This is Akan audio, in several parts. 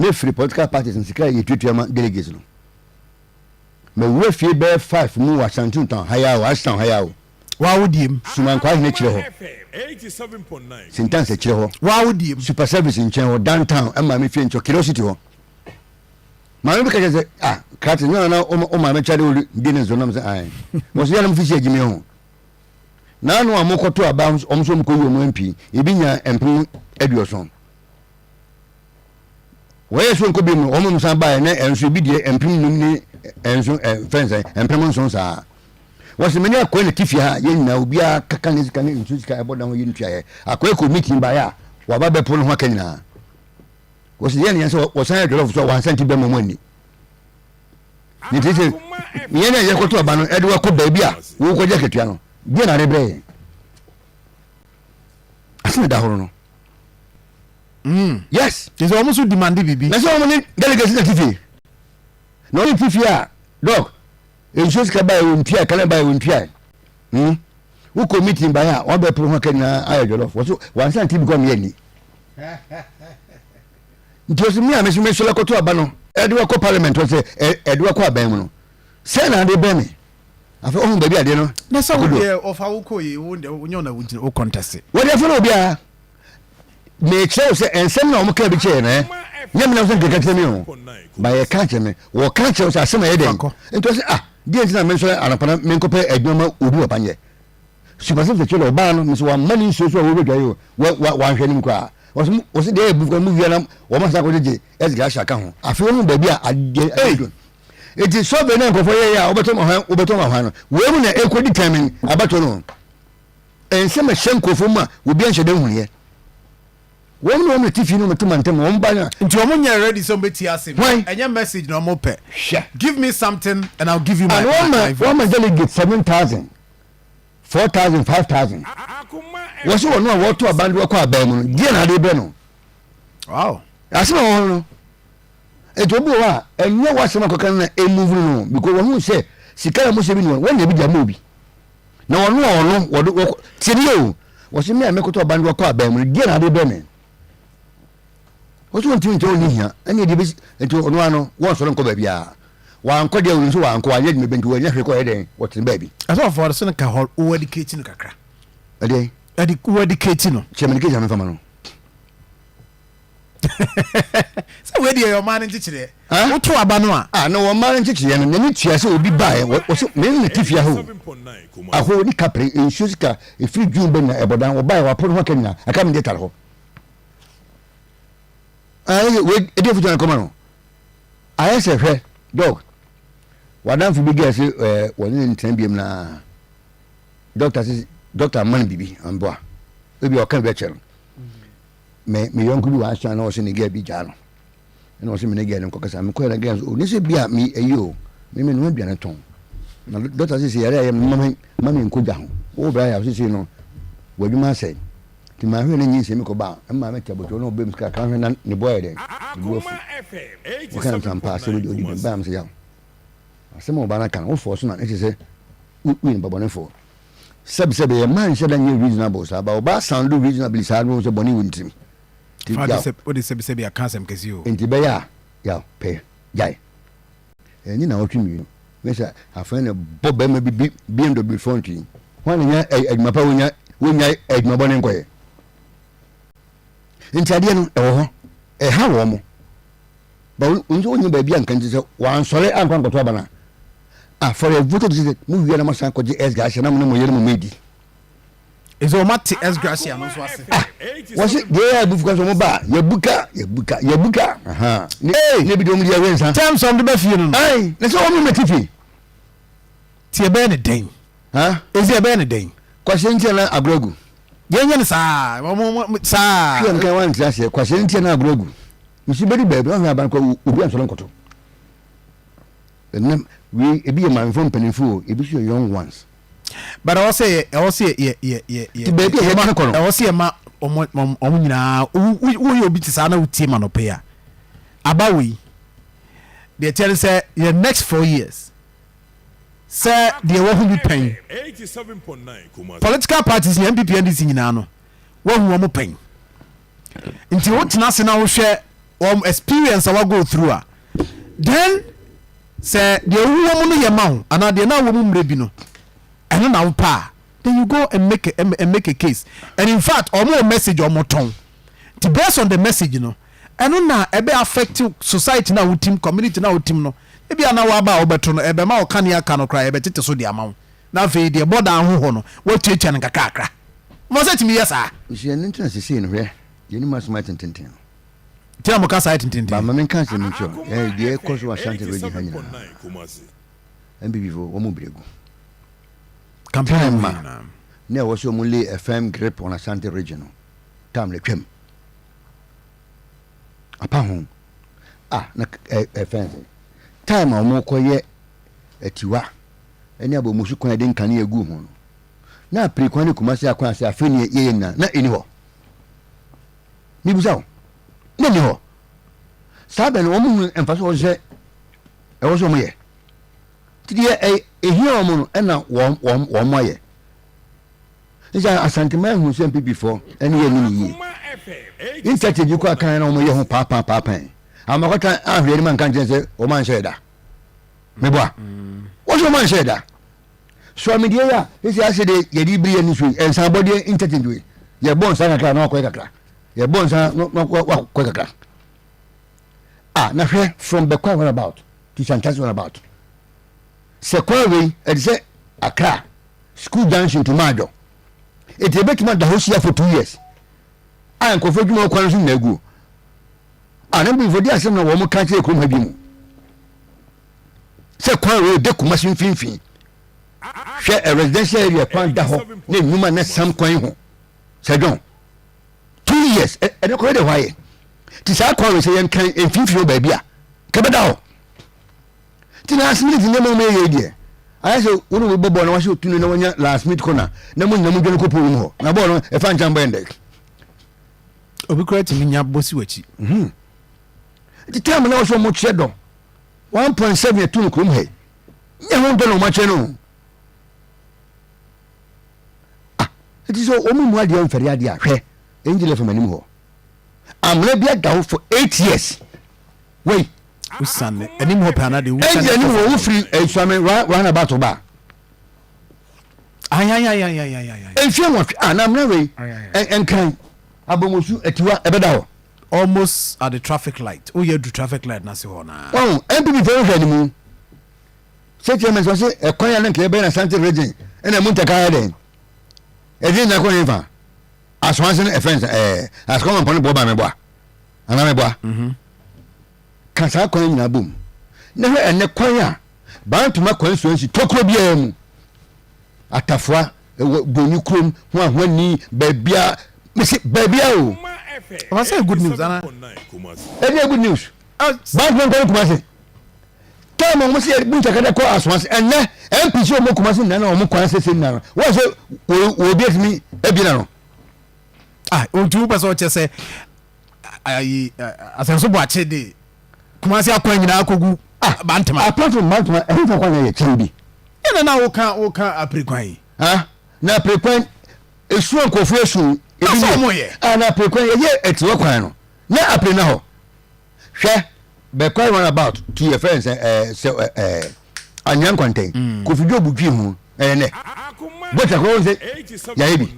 ne free political parties in sika ye tutuama delegates no me we fie be 5 mu Washington town haya wa Ashton haya wa wodiem suman kwa ne kire ho 87.9 sentence kire ho wa wodiem super service in chen ho downtown ama me fie ncho curiosity ho ma me ka say kati na o ma me chade o di ne zo na me say ai mo so ya na me fi agime ho na no amokoto aba omso mko yi omo mp ebi nya empem aduoson we so nko bi mu omo msan ba na enso bi de empem num ni enso fence empem nso sa wose meni akọ ne tifia ha ye nyina obi akaka ne sika ne nso sika eboda ho yi ntua ye akọ ko meeting ba ya wa ba be polo ho akanyina wose ye ne so wo san adwolo so wan santi be mo ani ni tete ye ne ye koto aba no ede wa ko ba bi a wo ko je ketua no bi na rebre asina da horo no yes is almost demanding bibi na so mo ni delegate na tifi no ni tifi a dog ensos ka ba e ntua kana ba e ntua wo ko meeting ba ya wo be pro ho kana ayo jollof wo so wan san ti bi ko me ani ntosi mi a me so la koto aba no e de ko parliament wo se e de ko aban mu no se na de be me afa ohun ba bi ade no na so wo de ofa wo ko yi wo nyo na wo contest wo de fo obi a me chere se ensem na o mo ka bi chere na nyam na so nke ka mi o ba ye ka chere me wo ka chere se asema ye den ntosi die ntina me so anapana me nkope adwuma obi opanye supersem se chere oba no me so wa mani so wo be dwayo wa hwani mkwa wo se de bu ko mu wi na wo ma sa ko je esga shaka ho afi wo ba bi a ade eti so be na nkofo ye ya obeto ma hwan no we mu na ekodi tamin abato no ensem hyenkofo ma obi anhye de hunye wo mu no me tifi no metuma ntem wo mba na nti wo nya ready so beti ase enya message no mo pe give me something and I'll give you my one delegate 7,000 4,000 5,000 wo so no wo to abande wo kwa aban mu no die na de be no wow asema wo no etobu wa enye wasema kokan na emove no because wo hu se sikara mo se bi no wo na bi jama obi na wono wo tirio wo se me amekoto abande wo kwa aban mu die na de be me wo so ntimi nto ni hia ene de bi ento ono ano wo so nko ba bia wa nko de wo so wa nko wa ye me benti wo nya hwe ko eden wo tin ba bi aso for so nka ho wo educate no kakra ade wo educate no chemene ke jama fama no so we dey your man ntichire wo to aba no no wo man ntichire no ne tia se obi bae wo so me ne tifia ho aho ni kapre insuzika e free june be na ebodan wo bae wa pono ho kenya aka me detal ho we ede futu na koma no ayese hwe dog wadan fu bi gese woni ntan biem na doctor man bibi amboa ebi o kan be chere me yonku bi wa sha na o se ne ga bi ja no na o se me ne ga ne kokasa me ko na ga o ne se bia me eyo me no bia na ton na doctor se yare ayem mama nko ja ho o bra ya se no waduma se ti ma hwe ne nyi se me ko ba ma me taboto no be mska kan hwe na ne boy de Akoma FM o kan tampa se do di ba am se ya asemo ba na kan o fo so na e se win babone fo sebe ye man shada nye reasonable sa ba oba sound reasonable sa no so boni wuntim ti ya o de sebe ya kansem kesi o enti be ya pe jai eni na otwi mi no we say afan na boba ma bi BMW front yi wan nya adwuma pa wonya adwuma boni nkoye enti ade no ewo ho ha wo mo ba unzo onye ba bia nkan se wan sore ankwan koto abana for a vote to mu wi na masan ko je S Gracia na mo yere mo medi ezo mati S Gracia no so ase was it dey bufu kan so mo ba ya buka aha ne bi do mu dia wensa terms of the bafie no ai na so mo metifi tie be ne den ezi be ne den kwase ntia na agrogu yenye ne saa saa kiam kan wan tia se kwase ntia na agrogu misi bedi bebe on ya ban ko obi ansoro nkoto we ebi man from penifo ebi so young ones but I say the baby he ma ko no I say ma omo nyina wo obi tisa na utie ma no pe a abawi they tell say the next 4 years say they wo hu bi pen 87.9 political parties ni MPP NDC nyina no wo hu mo pen nti wo tena se na wo hwe experience I go through then say the woman no yema and the na wo mumre bi no eno na wo pa then you go and make a case and in fact omo message omo ton the based on the message no eno na ebe affect society na wo team community na wo team no e bia na wa ba obeto no ebe ma o kan ya kan kra ebe tete so de amawo na fe de border ho ho no wo twetwa nka kakra mo se timi yesa je ntin sisi no hwe je ni masoma tenten tia mo ka sa tenten ba ma men kan se ncho de ko so Ashanti region hanya MBB wo mo bregu campaign ma ne wo so mo le FM grip on Ashanti region tam le twem apa ho na FM time o mo koye atiwa eni abomusu kwan de nkane egu ho na prekwan ne kumase akwan ase afeni ye na eni ho ni busawo na ni ho sabe no omu emfaso o se e wo so mo ye ti ye ehia o mo no na wo mo ye ija Asante man hu se before eni ye ni yi intete ji ko akan na o mo ye ho pa amakota ahwe ni man kan je o man sheda me boa wo so man sheda so me dia ya isi ase de ye di bri ani so ensan body intete we ye bon san kakra na ko kakra ye bon san no ko kakra na hwe from the quite about to Chantas one about se kwawe e say Accra school junction to Majo it e betima da hosia for 2 years ko fo dwuma kwan so na egu na bi vodi asem na wo mo kan che ekrum ha bi mu se kwawe de kuma sin finfin hwe a residential area kwan da ho na nyuma na sam kwan ho se don 2 years e de ko de hwaye ti sa kwawe se yen kan finfin o ba bia ka beda ho ti na asmi ti nemo me ye die ayi so wonu we bobo na wa so tunu na wonya last minute corner na mo nyamu dwene ko po mu ho na bo no e fa nchamba ende obi create mi nya bosi wachi ti time na wo so mo che do 1.7 tunu krum he nya ho do no ma che no ti so o mu ade on fere ade ahwe engile from anim ho amre bia dawo for 8 years wait usane anim ho pa na de usane ani wo free swame run about ba ay enfie mo na amre we enkan abomosu atiwa ebeda ho almost at the traffic light o ye do traffic light na se ho na MPB very very mu se chairman so se ekwan ya na ke be na Ashanti region ena mu ntaka ya den edi na ko nfa aswanse na offense Akoma pon bo ba me boa ana me boa kasa kwan nyina bom na hwe ene kwan a bantuma kwan suansi tokro bia mu atafwa boni krom ho ahwani babia mesi babia o I say good news ana any good news bantuma kwan kumase kama mo se bunta kada ko aswanse ene MPC o mo kumase na o mo kwan sese na wo so wo bi etimi ebi na no o ju pa so che se ai asenso bo ache de kuma se akwan nyina akogu bantama apart from bantama ehun kwan ye chimbi ena na wo kan aprikwan na aprikwan esu ankofu esu ebi na aprikwan ye etiwo kwan no na apre na ho hwe be kwan one about to your friends anyan kwanten kofi do budwi hu ne bota ko se ya ebi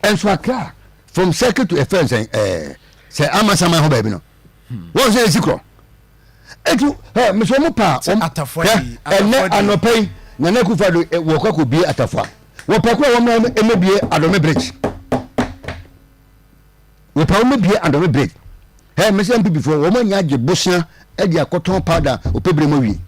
enso Accra from circle to a friends say amasama ho ba bi no wọ́n ṣe esikọ etu meso mo pa atafwa ene anopai na na kufa do wo kwako bie atafwa wo pa ko wo na emebie adome bridge wo pa wo mebie adome bridge me say MPB before wo ma nya agye bosia e di akoton powder opebre mo wi